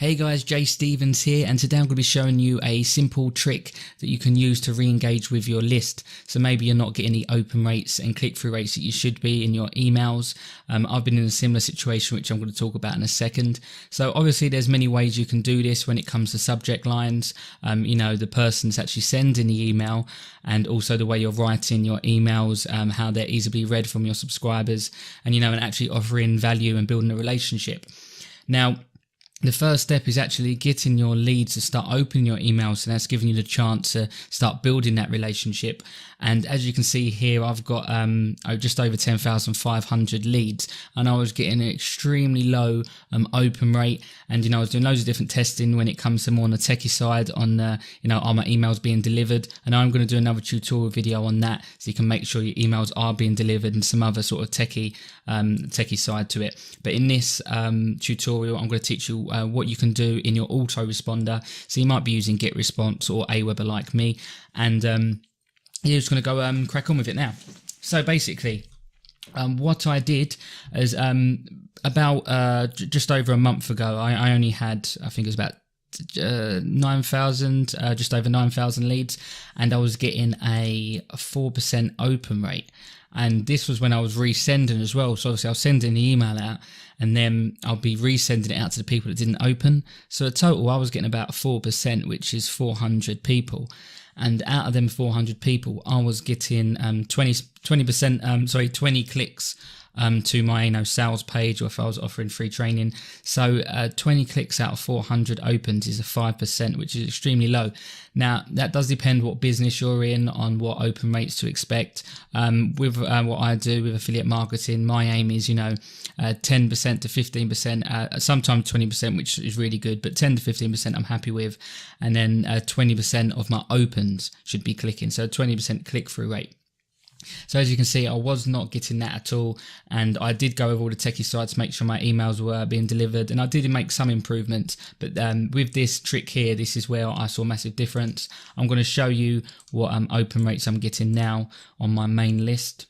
Hey guys, Jay Stevens here, and today I'm going to be showing you a simple trick that you can use to re-engage with your list. So maybe you're not getting the open rates and click-through rates that you should be in your emails. I've been in a similar situation, which I'm going to talk about in a second. So obviously there's many ways you can do this when it comes to subject lines, the person's actually sending the email, and also the way you're writing your emails, how they're easily read from your subscribers, and actually offering value and building a relationship. Now, the first step is actually getting your leads to start opening your emails, so that's giving you the chance to start building that relationship. And as you can see here, I've got just over 10,500 leads, and I was getting an extremely low open rate. And I was doing loads of different testing when it comes to more on the techie side, on are my emails being delivered? And I'm going to do another tutorial video on that, so you can make sure your emails are being delivered, and some other sort of techie side to it. But in this tutorial, I'm going to teach you what you can do in your autoresponder. So you might be using GetResponse or Aweber like me, and you're just going to go crack on with it now. So basically, what I did is about just over a month ago, I only had, I think it was about 9,000, just over 9,000 leads, and I was getting a 4% open rate. And this was when I was resending as well. So obviously I was sending the email out, and then I'll be resending it out to the people that didn't open. So in total, I was getting about 4%, which is 400 people. And out of them 400 people, I was getting 20 clicks to my sales page, or if I was offering free training. So 20 clicks out of 400 opens is a 5%, which is extremely low. Now that does depend what business you're in on what open rates to expect. With what I do with affiliate marketing, my aim is 10% to 15%, sometimes 20%, which is really good, but 10 to 15% I'm happy with, and then 20% of my opens should be clicking, so 20% click-through rate. So as you can see, I was not getting that at all, and I did go over all the techie sites to make sure my emails were being delivered, and I did make some improvements. But with this trick here, this is where I saw a massive difference. I'm going to show you what open rates I'm getting now on my main list.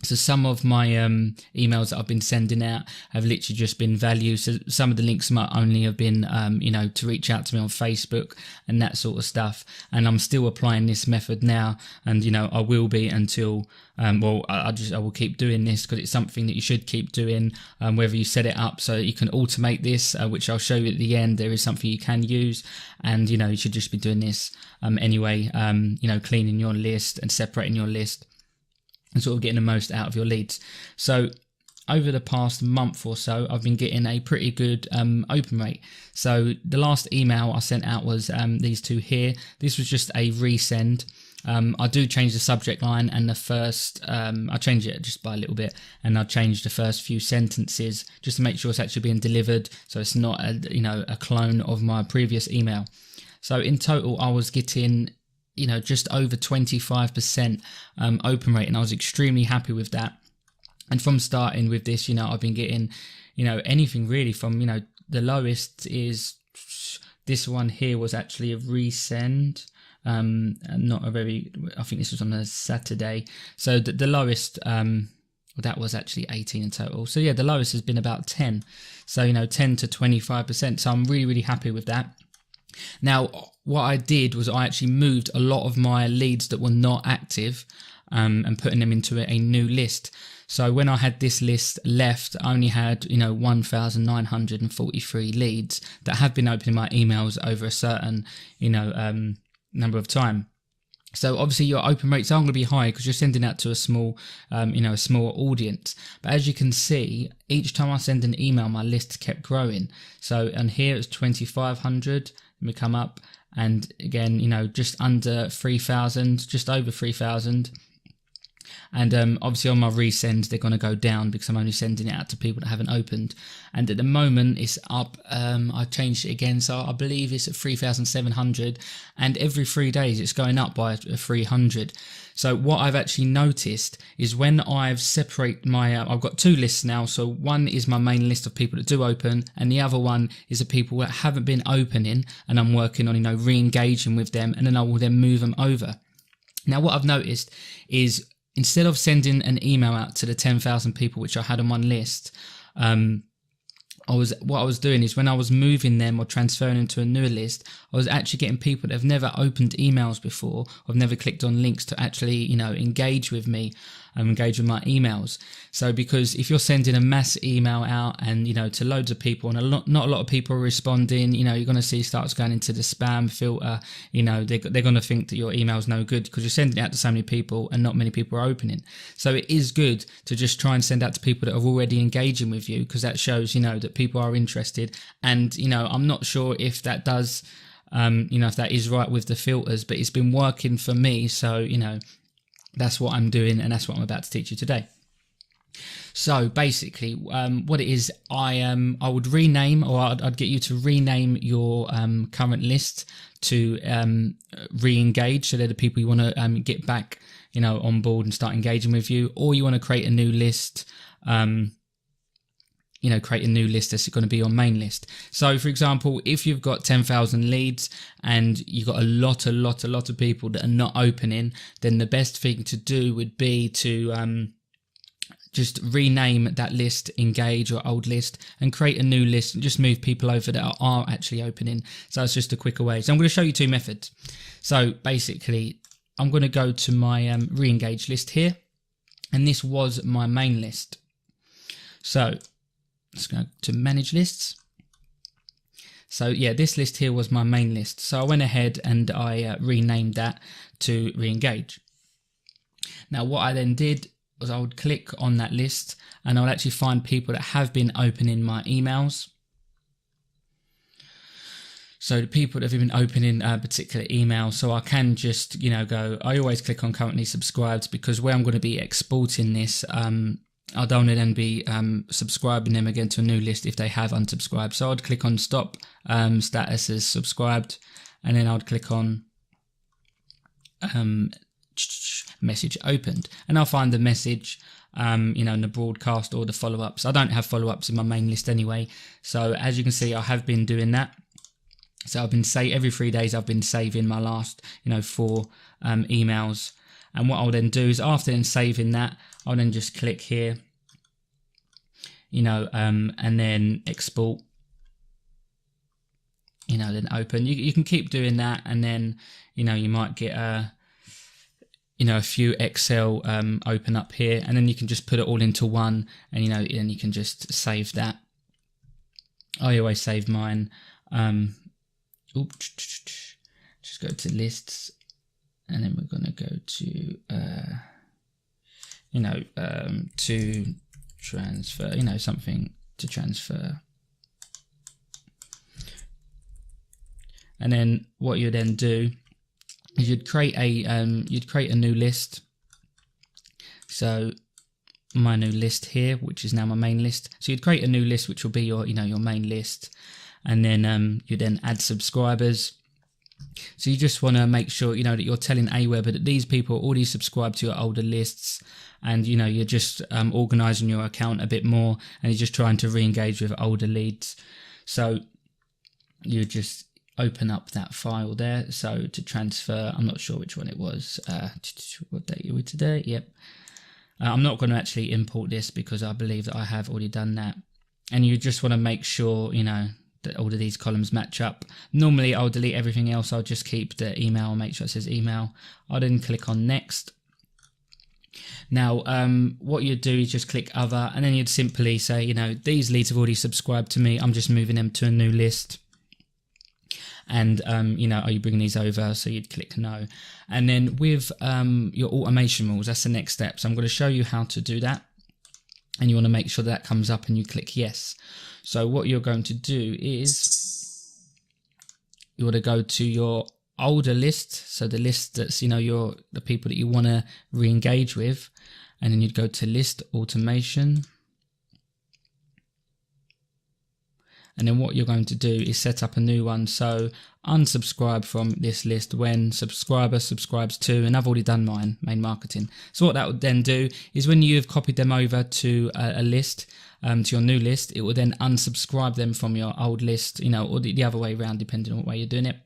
So some of my emails that I've been sending out have literally just been value. So some of the links might only have been, to reach out to me on Facebook and that sort of stuff. And I'm still applying this method now, and I will be until I will keep doing this, because it's something that you should keep doing. Whether you set it up so that you can automate this, which I'll show you at the end, there is something you can use, and you should just be doing this anyway. Cleaning your list and separating your list, and sort of getting the most out of your leads. So over the past month or so, I've been getting a pretty good open rate. So the last email I sent out was these two here. This was just a resend. I do change the subject line, and the first, I change it just by a little bit, and I change the first few sentences just to make sure it's actually being delivered, so it's not a clone of my previous email. So in total, I was getting just over 25% open rate, and I was extremely happy with that. And from starting with this, I've been getting, anything really from, the lowest is this one here was actually a resend, not a very, I think this was on a Saturday. So the lowest, that was actually 18 in total. So yeah, the lowest has been about 10. So, 10 to 25%. So I'm really, really happy with that. Now, what I did was I actually moved a lot of my leads that were not active and putting them into a new list. So when I had this list left, I only had 1,943 leads that have been opening my emails over a certain number of time. So obviously your open rates are going to be high because you're sending out to a small, a small audience. But as you can see, each time I send an email, my list kept growing. So, and here it's 2,500. Let me come up, and again, just under 3,000, just over 3,000. And obviously on my resends, they're going to go down because I'm only sending it out to people that haven't opened. And at the moment it's up, I changed it again, so I believe it's at 3,700, and every 3 days it's going up by 300. So what I've actually noticed is when I've separated my, I've got two lists now. So one is my main list of people that do open, and the other one is the people that haven't been opening, and I'm working on, re-engaging with them, and then I will then move them over. Now what I've noticed is, instead of sending an email out to the 10,000 people which I had on one list, what I was doing is when I was moving them or transferring them to a newer list, I was actually getting people that have never opened emails before, or have never clicked on links to actually, engage with me and engage with my emails. So because if you're sending a mass email out and, to loads of people and not a lot of people are responding, you're going to see starts going into the spam filter, they're going to think that your email's no good because you're sending it out to so many people and not many people are opening. So it is good to just try and send out to people that are already engaging with you, because that shows, that people are interested. And, I'm not sure if that does, if that is right with the filters, but it's been working for me. So, that's what I'm doing, and that's what I'm about to teach you today. So basically, what it is, I would rename, or I'd get you to rename your current list to re-engage, so they're the people you want to get back, on board and start engaging with you, or you want to create a new list. Create a new list that's going to be your main list. So, for example, if you've got 10,000 leads and you've got a lot of people that are not opening, then the best thing to do would be to just rename that list, engage your old list, and create a new list and just move people over that are actually opening. So it's just a quicker way. So I'm going to show you two methods. So basically, I'm going to go to my re-engage list here, and this was my main list. So let's go to manage lists. So yeah, this list here was my main list. So I went ahead and I renamed that to re-engage. Now what I then did was I would click on that list and I would actually find people that have been opening my emails. So the people that have been opening a particular email, so I can just, go, I always click on currently subscribed, because where I'm going to be exporting this, I don't want to then be subscribing them again to a new list if they have unsubscribed. So I'd click on stop status as subscribed, and then I'd click on message opened, and I'll find the message in the broadcast or the follow-ups. I don't have follow-ups in my main list anyway, so as you can see, I have been doing that. So I've been every 3 days I've been saving my last 4 emails. And what I'll then do is, after then saving that, I'll then just click here, and then export, then open. You can keep doing that, and then, you might get a few Excel open up here, and then you can just put it all into one, and, and you can just save that. I always save mine. Just go to lists. And then we're going to go to, to transfer, something to transfer. And then what you then do is you'd create a new list. So my new list here, which is now my main list. So you'd create a new list, which will be your, your main list. And then you then add subscribers. So you just want to make sure, that you're telling Aweber that these people are already subscribed to your older lists, and, you're just organizing your account a bit more, and you're just trying to re-engage with older leads. So you just open up that file there. So to transfer, I'm not sure which one it was. What date are we today? Yep. I'm not going to actually import this because I believe that I have already done that. And you just want to make sure, that all of these columns match up. Normally I'll delete everything else. I'll just keep the email, make sure it says email. I'll then click on next. Now, what you'd do is just click other, and then you'd simply say, these leads have already subscribed to me. I'm just moving them to a new list. And, are you bringing these over? So you'd click no. And then with your automation rules, that's the next step. So I'm going to show you how to do that. And you want to make sure that comes up and you click yes. So what you're going to do is you want to go to your older list. So the list that's, the people that you want to re-engage with. And then you'd go to list automation. And then what you're going to do is set up a new one. So unsubscribe from this list when subscriber subscribes to, and I've already done mine, main marketing. So what that would then do is when you've copied them over to a list, to your new list, it will then unsubscribe them from your old list, or the other way around, depending on what way you're doing it.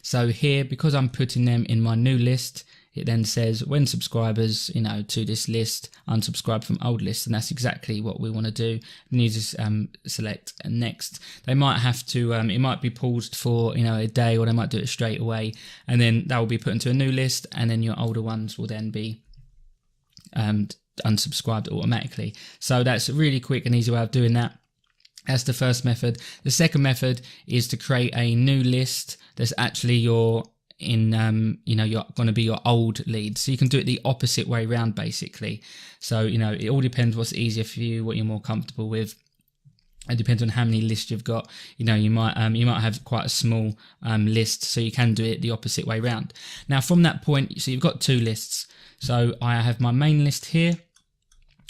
So here, because I'm putting them in my new list, it then says when subscribers, to this list, unsubscribe from old lists, and that's exactly what we want to do. And you just select next. They might have to, it might be paused for, a day, or they might do it straight away, and then that will be put into a new list, and then your older ones will then be unsubscribed automatically. So that's a really quick and easy way of doing that. That's the first method. The second method is to create a new list that's actually you're going to be your old leads. So you can do it the opposite way around, basically. So, it all depends what's easier for you, what you're more comfortable with. It depends on how many lists you've got. You might have quite a small list, so you can do it the opposite way around. Now, from that point, so you've got two lists. So I have my main list here,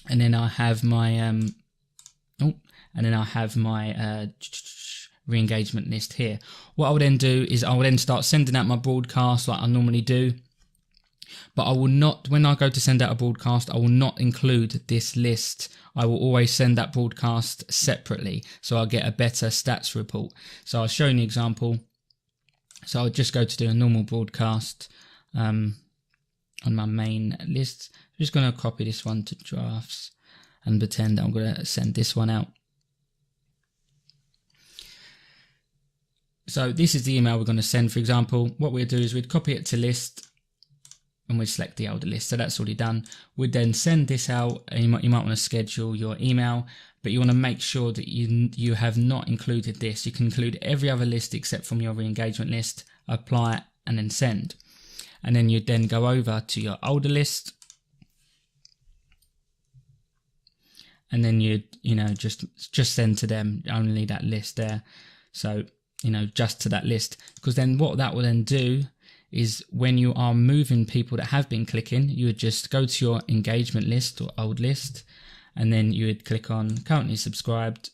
and then I have my re-engagement list here. What I will then do is I will then start sending out my broadcast like I normally do, but I will not, when I go to send out a broadcast, I will not include this list. I will always send that broadcast separately, so I'll get a better stats report. So I'll show you an example. So I'll just go to do a normal broadcast on my main list. I'm just going to copy this one to drafts and pretend I'm going to send this one out. So this is the email we're going to send, for example. What we'd do is we'd copy it to list, and we'd select the older list. So that's already done. We'd then send this out, and you might want to schedule your email, but you want to make sure that you have not included this. You can include every other list except from your re-engagement list, apply, and then send. And then you'd then go over to your older list, and then you'd just send to them only that list there. So just to that list, because then what that will then do is when you are moving people that have been clicking, you would just go to your engagement list or old list, and then you would click on currently subscribed,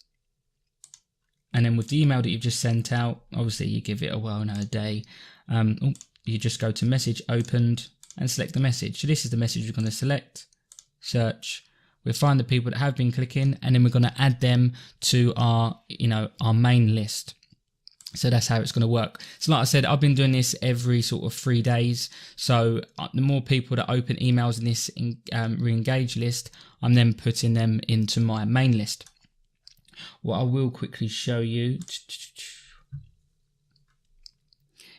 and then with the email that you've just sent out, obviously you give it a day, you just go to message opened and select the message. So this is the message we're going to select, search. We'll find the people that have been clicking, and then we're going to add them to our main list. So that's how it's going to work. So like I said, I've been doing this every sort of 3 days. So the more people that open emails in this re-engage list, I'm then putting them into my main list. What I will quickly show you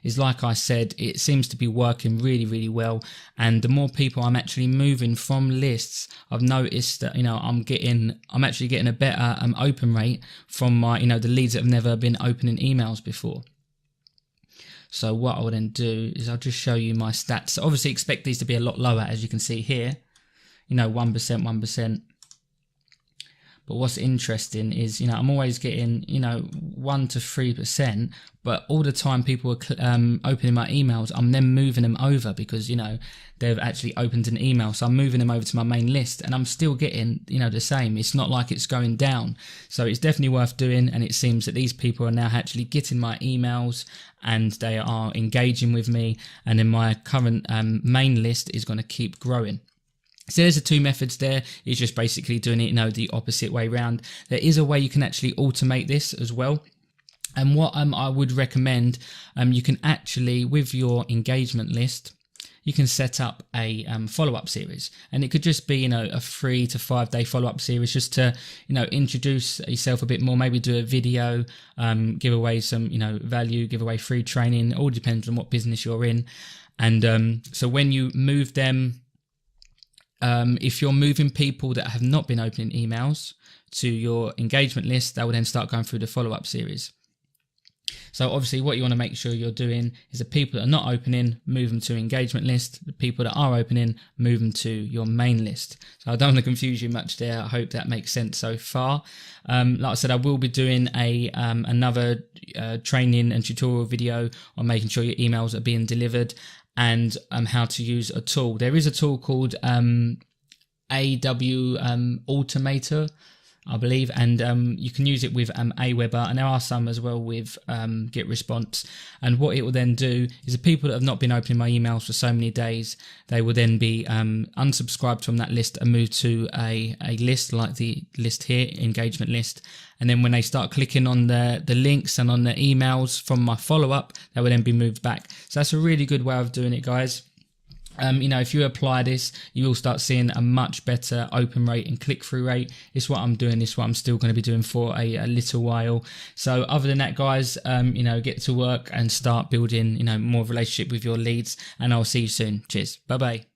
is, like I said, it seems to be working really, really well. And the more people I'm actually moving from lists, I've noticed that, I'm actually getting a better open rate from my, the leads that have never been opening emails before. So what I will then do is I'll just show you my stats. So obviously expect these to be a lot lower, as you can see here, 1%. But what's interesting is, I'm always getting, 1 to 3%, but all the time people are opening my emails, I'm then moving them over because, they've actually opened an email. So I'm moving them over to my main list, and I'm still getting, the same. It's not like it's going down. So it's definitely worth doing. And it seems that these people are now actually getting my emails, and they are engaging with me. And then my current main list is going to keep growing. So there's the two methods there. It's just basically doing it, the opposite way round. There is a way you can actually automate this as well. And what I would recommend, you can actually, with your engagement list, you can set up a follow-up series. And it could just be, a 3 to 5 day follow-up series, just to, introduce yourself a bit more, maybe do a video, give away some, value, give away free training. It all depends on what business you're in. And so when you move them, if you're moving people that have not been opening emails to your engagement list, they will then start going through the follow-up series. So obviously what you want to make sure you're doing is the people that are not opening, move them to engagement list. The people that are opening, move them to your main list. So I don't want to confuse you much there. I hope that makes sense so far. Like I said, I will be doing another training and tutorial video on making sure your emails are being delivered, and how to use a tool. There is a tool called Aweber Automator, I believe, and you can use it with Aweber, and there are some as well with GetResponse. And what it will then do is the people that have not been opening my emails for so many days, they will then be unsubscribed from that list and moved to a list like the list here, engagement list. And then when they start clicking on the links and on the emails from my follow-up, they will then be moved back. So that's a really good way of doing it, guys. If you apply this, you will start seeing a much better open rate and click-through rate. It's what I'm doing. It's what I'm still going to be doing for a little while. So other than that, guys, get to work and start building, more of a relationship with your leads. And I'll see you soon. Cheers. Bye-bye.